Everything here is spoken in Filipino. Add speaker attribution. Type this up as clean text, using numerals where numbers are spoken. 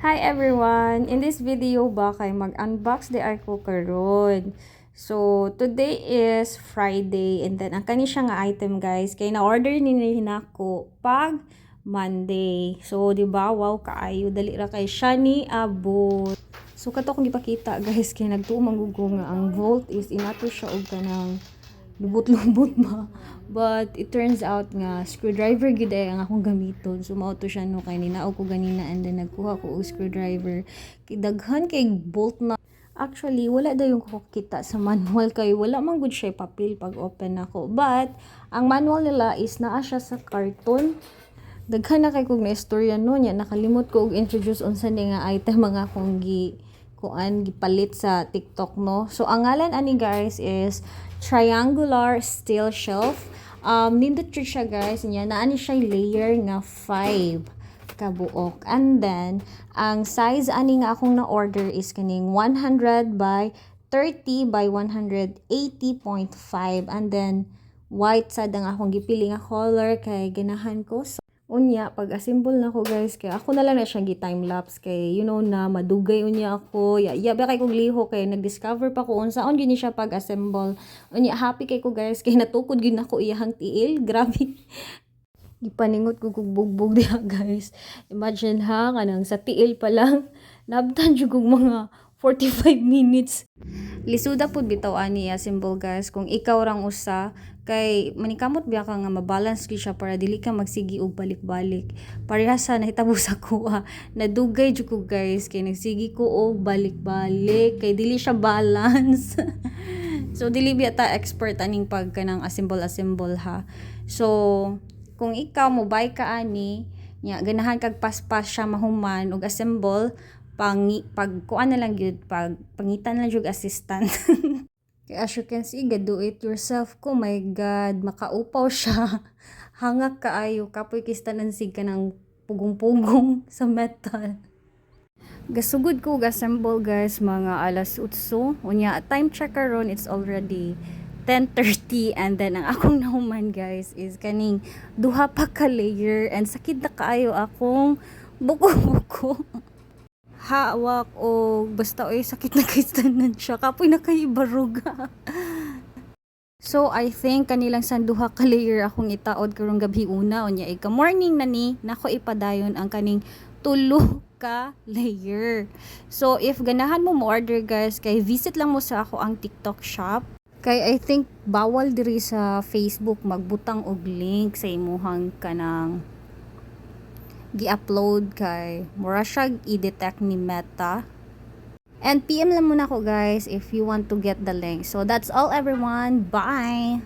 Speaker 1: Hi everyone! In this video ba kay mag-unbox di ako karon. So today is Friday and then ang kani siya nga item guys kay na-order ni nako pag Monday. So di ba wow kaayo dali ra kay siya ni abot. So kato kong gipakita guys kay nagtuo mangugo nga ang Volt is inato siya og kanang lubot-lubot ba. But it turns out nga screwdriver gid ay ang akong gamiton. So mao to siya no kay ninaog ko ganina and then nagkuha ko og screwdriver. Kay daghan kay bolt na. Actually wala dayon ko kita sa manual kay wala man gud siya papel pag open nako. But ang manual nila is naa siya sa karton. Daghan na kay kog na istorya no nya nakalimot ko og introduce unsa ni nga item mga kong kuan gipalit sa TikTok no. So ang ngalan ani guys is triangular steel shelf. Nindot siya guys niya naani siya layer nga 5 kabuok. And then ang size ani nga akong na-order is kaning 100 by 30 by 180.5 and then white sad ang akong gipili nga color kay ganahan ko. So, unya pag assemble na ko guys kay ako na lang na siya gi time lapse kay you know na madugay unya ako ba kay kog liho kay nag-discover pa ko unsaon gyud ni siya pag assemble unya happy kay ko guys kay natukod gyud nako iyang tiil grabe gipaningot ko kog bugbog diha guys imagine ha kanang sa tiil pa lang nabtan jud kog mga 45 minutes lisuda pud bitaw ani assemble guys kung ikaw rang usa kay manikamot biya ka nga mabalance gyud siya para dili ka magsigi og balik-balik parehas sa nahitabo sa kuha nadugay jud ko guys kay nagsigi ko og balik-balik kay dili siya balance so dili biya ta expert aning pag kanang assemble ha so kung ikaw mo buy ka ani nya ganahan kag paspas siya mahuman og assemble pag kuan na lang gyud pag pangitan lang jud assistant as you can see, do it yourself ko. My God, makaupaw siya. Hangak kaayo. Kapoy kistanansig ka ng pugong-pugong sa metal. Gasugod ko assemble guys mga alas 8. Unya, time checker ron, it's already 10:30 and then ang akong nahuman guys is kaning duha pa ka layer and sakit na kaayo akong buko-buko. Hawak o basta oy sakit na kistanan siya kapoy na kay baruga so I think kanilang sanduha ka layer akong itaod karong gabi una unya ika morning na ni nako ipadayon ang kaning tulo ka layer so if ganahan mo order guys kay visit lang mo sa ako ang TikTok shop kay I think bawal diri sa Facebook magbutang og link sa imuhang kanang gi-upload kay mura siya i-detect ni Meta. And PM lang muna ako guys if you want to get the link. So that's all everyone. Bye!